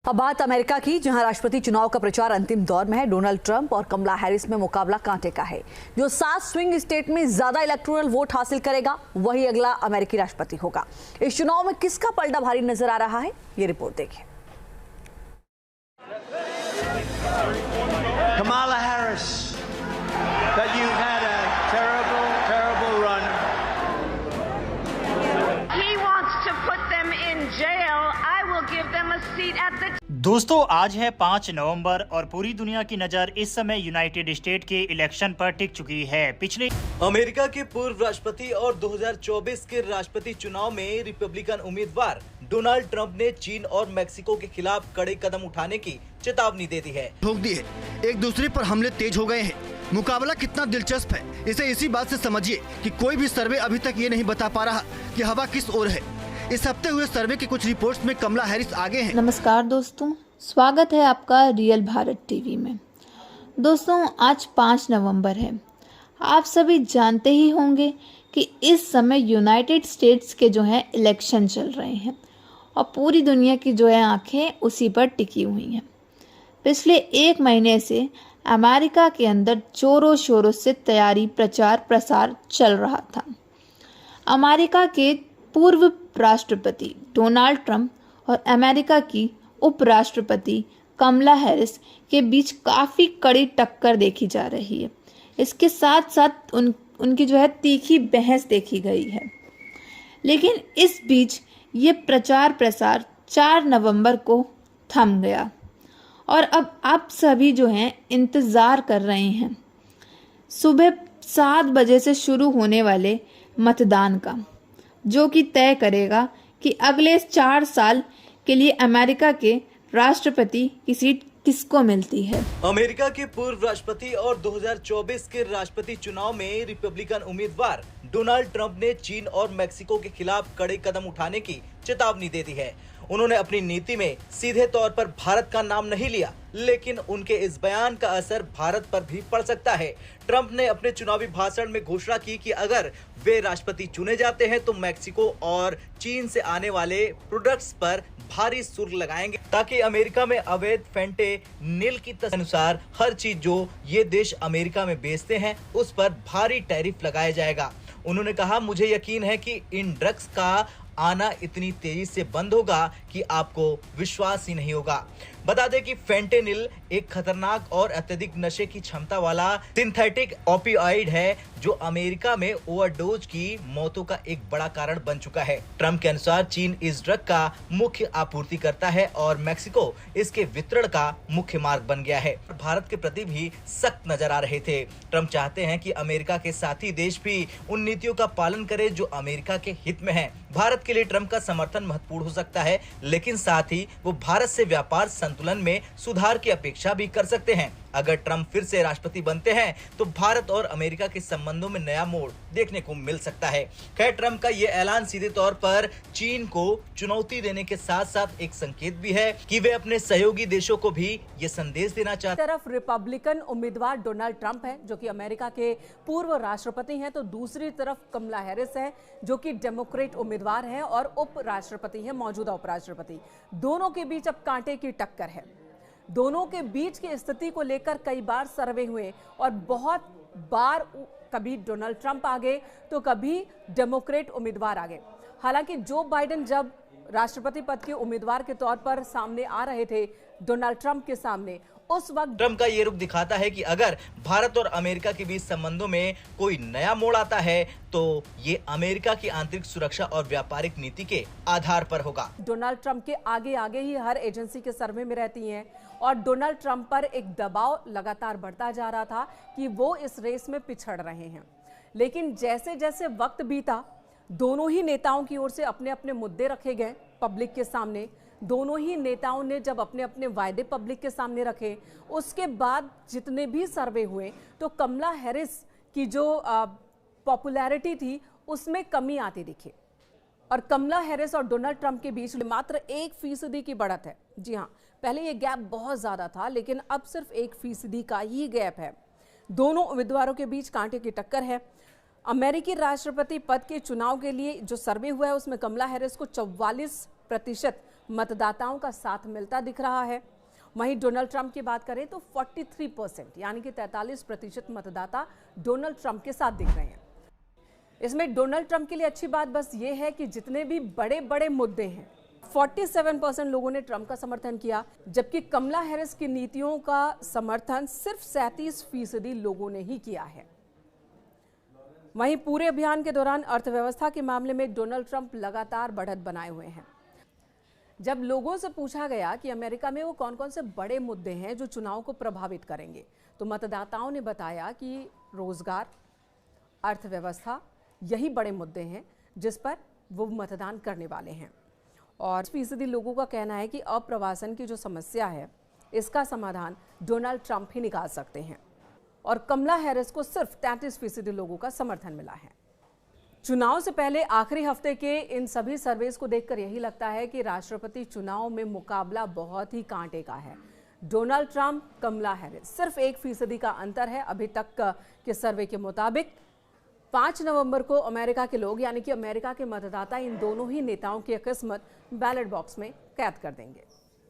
अब बात अमेरिका की, जहां राष्ट्रपति चुनाव का प्रचार अंतिम दौर में है। डोनाल्ड ट्रंप और कमला हैरिस में मुकाबला कांटे का है। जो 7 स्विंग स्टेट में ज्यादा इलेक्टोरल वोट हासिल करेगा वही अगला अमेरिकी राष्ट्रपति होगा। इस चुनाव में किसका पलड़ा भारी नजर आ रहा है, ये रिपोर्ट देखिए। Kamala Harris, that you've had a terrible, terrible run. He wants to put them in jail. I will give them a seat at the दोस्तों, आज है 5 नवंबर और पूरी दुनिया की नज़र इस समय यूनाइटेड स्टेट के इलेक्शन पर टिक चुकी है। पिछले अमेरिका के पूर्व राष्ट्रपति और 2024 के राष्ट्रपति चुनाव में रिपब्लिकन उम्मीदवार डोनाल्ड ट्रंप ने चीन और मेक्सिको के खिलाफ कड़े कदम उठाने की चेतावनी दे दी है। ठोक दी है, एक दूसरे पर हमले तेज हो गए हैं। मुकाबला कितना दिलचस्प है, इसे इसी बात से समझिए कि कोई भी सर्वे अभी तक ये नहीं बता पा रहा कि हवा किस ओर है। इस हफ्ते हुए सर्वे की कुछ रिपोर्ट्स में कमला हैरिस आगे हैं। नमस्कार दोस्तों, स्वागत है आपका रियल भारत टीवी में। दोस्तों, आज 5 नवंबर है। आप सभी जानते ही होंगे कि इस समय यूनाइटेड स्टेट्स के जो है इलेक्शन चल रहे हैं और पूरी दुनिया की जो है आंखें उसी पर टिकी हुई हैं। पिछले 1 महीने से अमेरिका के अंदर जोरों शोरों से तैयारी, प्रचार प्रसार चल रहा था। अमेरिका के पूर्व राष्ट्रपति डोनाल्ड ट्रंप और अमेरिका की उपराष्ट्रपति कमला हैरिस के बीच काफ़ी कड़ी टक्कर देखी जा रही है। इसके साथ साथ उनकी जो है तीखी बहस देखी गई है। लेकिन इस बीच ये प्रचार प्रसार 4 नवंबर को थम गया और अब आप सभी जो हैं इंतज़ार कर रहे हैं सुबह 7 बजे से शुरू होने वाले मतदान का, जो कि तय करेगा कि अगले 4 साल के लिए अमेरिका के राष्ट्रपति की सीट किसको मिलती है। अमेरिका के पूर्व राष्ट्रपति और 2024 के राष्ट्रपति चुनाव में रिपब्लिकन उम्मीदवार डोनाल्ड ट्रंप ने चीन और मेक्सिको के खिलाफ कड़े कदम उठाने की चेतावनी दे दी है। उन्होंने अपनी नीति में सीधे तौर पर भारत का नाम नहीं लिया, लेकिन उनके इस बयान का असर भारत पर भी पड़ सकता है। ट्रंप ने अपने चुनावी भाषण में घोषणा की कि अगर वे राष्ट्रपति चुने जाते हैं तो मेक्सिको और चीन से आने वाले प्रोडक्ट्स पर भारी शुल्क लगाएंगे, ताकि अमेरिका में अवैध फेंटेनिल की अनुसार हर चीज जो ये देश अमेरिका में बेचते हैं उस पर भारी टैरिफ लगाया जाएगा। उन्होंने कहा, मुझे यकीन है कि इन ड्रग्स का आना इतनी तेजी से बंद होगा कि आपको विश्वास ही नहीं होगा। बता दें कि फेंटेनिल एक खतरनाक और अत्यधिक नशे की क्षमता वाला सिंथेटिक ओपियोइड है जो अमेरिका में ओवरडोज की मौतों का एक बड़ा कारण बन चुका है। ट्रंप के अनुसार चीन इस ड्रग का मुख्य आपूर्ति करता है और मेक्सिको इसके वितरण का मुख्य मार्ग बन गया है। भारत के प्रति भी सख्त नजर आ रहे थे। ट्रंप चाहते हैं कि अमेरिका के साथी देश भी उन नीतियों का पालन करे जो अमेरिका के हित में है। भारत के लिए ट्रंप का समर्थन महत्वपूर्ण हो सकता है, लेकिन साथ ही वो भारत से व्यापार संतुलन में सुधार की अपेक्षा भी कर सकते हैं। अगर ट्रंप फिर से राष्ट्रपति बनते हैं तो भारत और अमेरिका के संबंधों में नया मोड़ देखने को मिल सकता है। खैर, ट्रंप का ये ऐलान सीधे तौर पर चीन को चुनौती देने के साथ साथ एक संकेत भी है कि वे अपने सहयोगी देशों को भी ये संदेश देना चाहते हैं। तरफ रिपब्लिकन उम्मीदवार डोनाल्ड ट्रंप है जो कि अमेरिका के पूर्व राष्ट्रपति हैं, तो दूसरी तरफ कमला हैरिस है जो कि डेमोक्रेट उम्मीदवार है और उपराष्ट्रपति है, मौजूदा उपराष्ट्रपति। दोनों के बीच अब कांटे की टक्कर है। दोनों के बीच की स्थिति को लेकर कई बार सर्वे हुए और बहुत बार कभी डोनाल्ड ट्रंप आगे तो कभी डेमोक्रेट उम्मीदवार आगे। हालांकि जो बाइडेन जब राष्ट्रपति पद के उम्मीदवार के तौर पर सामने आ रहे थे डोनाल्ड ट्रंप के सामने, उस वक्त ट्रंप का ये रुख दिखाता है कि अगर भारत और अमेरिका के बीच संबंधों में कोई नया मोड़ आता है तो ये अमेरिका की आंतरिक सुरक्षा और व्यापारिक नीति के आधार पर होगा। डोनाल्ड ट्रंप के आगे आगे ही हर एजेंसी के सर्वे में रहती हैं और डोनाल्ड ट्रंप पर एक दबाव लगातार बढ़ता जा रहा था कि वो इस रेस में पिछड़ रहे हैं। लेकिन जैसे जैसे वक्त बीता, दोनों ही नेताओं की ओर से अपने अपने मुद्दे रखे गए पब्लिक के सामने। दोनों ही नेताओं ने जब अपने अपने वायदे पब्लिक के सामने रखे, उसके बाद जितने भी सर्वे हुए तो कमला हैरिस की जो पॉपुलैरिटी थी उसमें कमी आती दिखी और कमला हैरिस और डोनाल्ड ट्रंप के बीच मात्र 1% की बढ़त है। जी हाँ, पहले ये गैप बहुत ज्यादा था, लेकिन अब सिर्फ 1% का ही गैप है। दोनों उम्मीदवारों के बीच कांटे की टक्कर है। अमेरिकी राष्ट्रपति पद के चुनाव के लिए जो सर्वे हुआ है उसमें कमला हैरिस को 44% मतदाताओं का साथ मिलता दिख रहा है। वहीं डोनाल्ड ट्रंप की बात करें तो 43% यानी कि 43% मतदाता डोनाल्ड ट्रंप के साथ दिख रहे हैं। इसमें डोनाल्ड ट्रंप के लिए अच्छी बात बस ये है कि जितने भी बड़े बड़े मुद्दे हैं 47% लोगों ने ट्रंप का समर्थन किया, जबकि कमला हैरिस की नीतियों का समर्थन सिर्फ 37% लोगों ने ही किया है। वहीं पूरे अभियान के दौरान अर्थव्यवस्था के मामले में डोनाल्ड ट्रंप लगातार बढ़त बनाए हुए हैं। जब लोगों से पूछा गया कि अमेरिका में वो कौन कौन से बड़े मुद्दे हैं जो चुनाव को प्रभावित करेंगे, तो मतदाताओं ने बताया कि रोजगार, अर्थव्यवस्था, यही बड़े मुद्दे हैं जिस पर वो मतदान करने वाले हैं। और 40% लोगों का कहना है कि अप्रवासन की जो समस्या है इसका समाधान डोनाल्ड ट्रंप ही निकाल सकते हैं। और कमला हैरिस को सिर्फ 33% लोगों का समर्थन मिला है। चुनाव से पहले आखिरी हफ्ते के इन सभी सर्वेस को देखकर यही लगता है कि राष्ट्रपति चुनाव में मुकाबला बहुत ही कांटे का है। डोनाल्ड ट्रंप, कमला हैरिस, सिर्फ 1% का अंतर है अभी तक के सर्वे के मुताबिक। 5 नवंबर को अमेरिका के लोग यानी कि अमेरिका के मतदाता इन दोनों ही नेताओं की किस्मत बैलेट बॉक्स में कैद कर देंगे।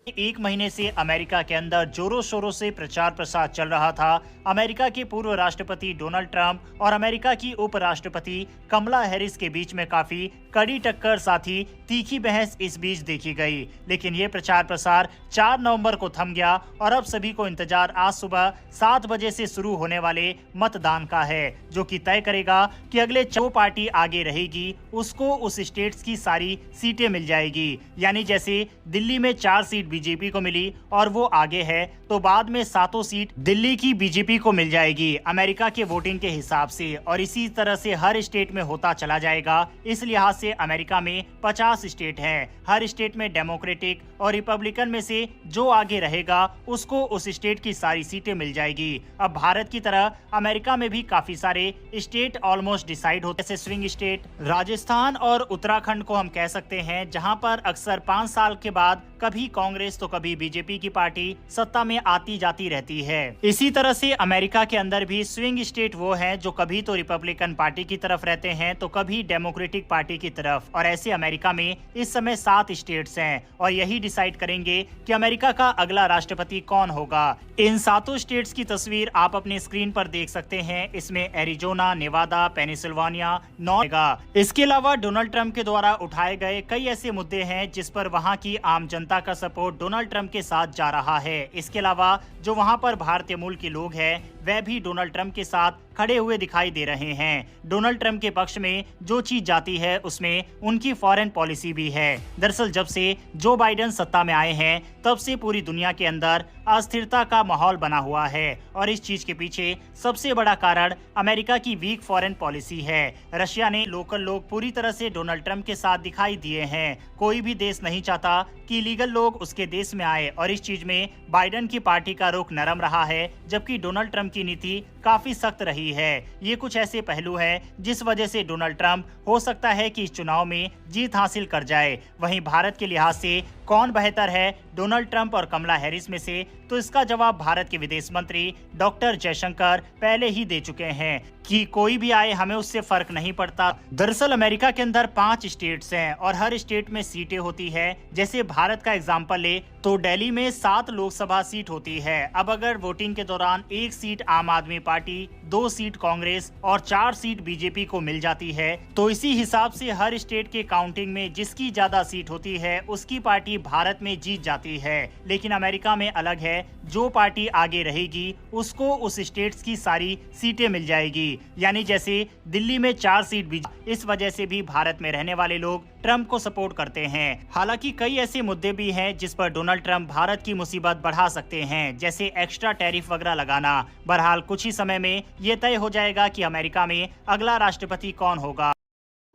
एक महीने से अमेरिका के अंदर जोरों शोरों से प्रचार प्रसार चल रहा था। अमेरिका के पूर्व राष्ट्रपति डोनाल्ड ट्रंप और अमेरिका की उपराष्ट्रपति कमला हैरिस के बीच में काफी कड़ी टक्कर, साथ ही तीखी बहस इस बीच देखी गई। लेकिन ये प्रचार प्रसार 4 नवंबर को थम गया और अब सभी को इंतजार आज सुबह 7 बजे से शुरू होने वाले मतदान का है, जो कि तय करेगा कि अगले जो पार्टी आगे रहेगी उसको उस स्टेट्स की सारी सीटें मिल जाएगी। यानी जैसे दिल्ली में 4 सीट बीजेपी को मिली और वो आगे है, तो बाद में 7 सीट दिल्ली की बीजेपी को मिल जाएगी अमेरिका के वोटिंग के हिसाब से। और इसी तरह से हर स्टेट में होता चला जाएगा। इस लिहाज से अमेरिका में 50 स्टेट हैं। हर स्टेट में डेमोक्रेटिक और रिपब्लिकन में से जो आगे रहेगा उसको उस स्टेट की सारी सीटें मिल जाएगी। अब भारत की तरह अमेरिका में भी काफी सारे स्टेट ऑलमोस्ट डिसाइड होते, जैसे स्विंग स्टेट राजस्थान और उत्तराखंड को हम कह सकते हैं, जहां पर अक्सर 5 साल के बाद कभी कांग्रेस तो कभी बीजेपी की पार्टी सत्ता में आती जाती रहती है। इसी तरह से अमेरिका के अंदर भी स्विंग स्टेट वो हैं जो कभी तो रिपब्लिकन पार्टी की तरफ रहते हैं तो कभी डेमोक्रेटिक पार्टी की तरफ। और ऐसे अमेरिका में इस समय 7 स्टेट्स हैं और यही डिसाइड करेंगे कि अमेरिका का अगला राष्ट्रपति कौन होगा। इन 7 स्टेट्स की तस्वीर आप अपने स्क्रीन पर देख सकते हैं। इसमें एरिजोना, नेवादा, पेनिसिल्वानिया, नॉर्थ। इसके अलावा डोनाल्ड ट्रंप के द्वारा उठाए गए कई ऐसे मुद्दे हैं जिस पर वहां की आम जनता का सपोर्ट डोनाल्ड ट्रंप के साथ जा रहा है। इसके अलावा जो वहां पर भारतीय मूल के लोग हैं वह भी डोनाल्ड ट्रंप के साथ खड़े हुए दिखाई दे रहे हैं। डोनाल्ड ट्रंप के पक्ष में जो चीज जाती है उसमें उनकी फॉरेन पॉलिसी भी है। दरअसल जब से जो बाइडेन सत्ता में आए हैं तब से पूरी दुनिया के अंदर अस्थिरता का माहौल बना हुआ है और इस चीज के पीछे सबसे बड़ा कारण अमेरिका की वीक फॉरेन पॉलिसी है। रशिया ने लोकल लोग पूरी तरह से डोनाल्ड ट्रंप के साथ दिखाई दिए हैं। कोई भी देश नहीं चाहता कि इलीगल लोग उसके देश में आए और इस चीज में बाइडेन की पार्टी का रुख नरम रहा है, जबकि डोनाल्ड ट्रंप की नीति काफी सख्त रही है। ये कुछ ऐसे पहलू हैं जिस वजह से डोनाल्ड ट्रंप हो सकता है कि इस चुनाव में जीत हासिल कर जाए। वहीं भारत के लिहाज से कौन बेहतर है, डोनाल्ड ट्रंप और कमला हैरिस में से, तो इसका जवाब भारत के विदेश मंत्री डॉक्टर जयशंकर पहले ही दे चुके हैं कि कोई भी आए हमें उससे फर्क नहीं पड़ता। दरअसल अमेरिका के अंदर 5 स्टेट्स हैं और हर स्टेट में सीटें होती है। जैसे भारत का एग्जांपल ले तो दिल्ली में 7 लोकसभा सीट होती है। अब अगर वोटिंग के दौरान 1 सीट आम आदमी पार्टी, 2 सीट कांग्रेस और 4 सीट बीजेपी को मिल जाती है, तो इसी हिसाब से हर स्टेट के काउंटिंग में जिसकी ज्यादा सीट होती है उसकी पार्टी भारत में जीत जाती है। लेकिन अमेरिका में अलग है, जो पार्टी आगे रहेगी उसको उस स्टेट्स की सारी सीटें मिल जाएगी। यानी जैसे दिल्ली में 4 सीट बीजेपी, इस वजह से भी भारत में रहने वाले लोग ट्रंप को सपोर्ट करते हैं। हालांकि कई ऐसे मुद्दे भी हैं जिस पर डोनाल्ड ट्रंप भारत की मुसीबत बढ़ा सकते हैं, जैसे एक्स्ट्रा टैरिफ वगैरह लगाना। बहरहाल कुछ ही समय में ये तय हो जाएगा कि अमेरिका में अगला राष्ट्रपति कौन होगा।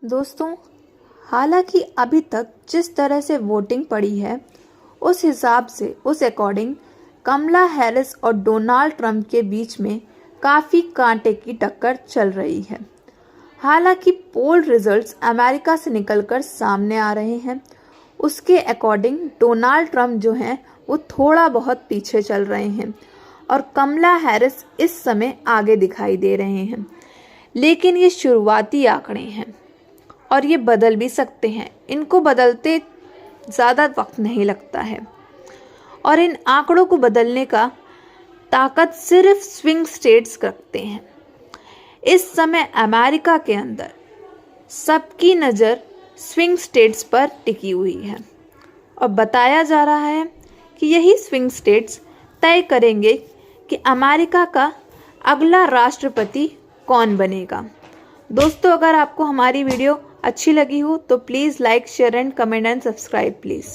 दोस्तों, हालांकि अभी तक जिस तरह से वोटिंग पड़ी है उस हिसाब से उस अकॉर्डिंग कमला हैरिस और डोनाल्ड ट्रंप के बीच में काफ़ी कांटे की टक्कर चल रही है। हालांकि पोल रिजल्ट्स अमेरिका से निकलकर सामने आ रहे हैं, उसके अकॉर्डिंग डोनाल्ड ट्रंप जो हैं वो थोड़ा बहुत पीछे चल रहे हैं और कमला हैरिस इस समय आगे दिखाई दे रहे हैं। लेकिन ये शुरुआती आंकड़े हैं और ये बदल भी सकते हैं। इनको बदलते ज़्यादा वक्त नहीं लगता है और इन आंकड़ों को बदलने का ताकत सिर्फ स्विंग स्टेट्स रखते हैं। इस समय अमेरिका के अंदर सबकी नज़र स्विंग स्टेट्स पर टिकी हुई है और बताया जा रहा है कि यही स्विंग स्टेट्स तय करेंगे कि अमेरिका का अगला राष्ट्रपति कौन बनेगा। दोस्तों, अगर आपको हमारी वीडियो अच्छी लगी हो तो please like, share and comment and subscribe please.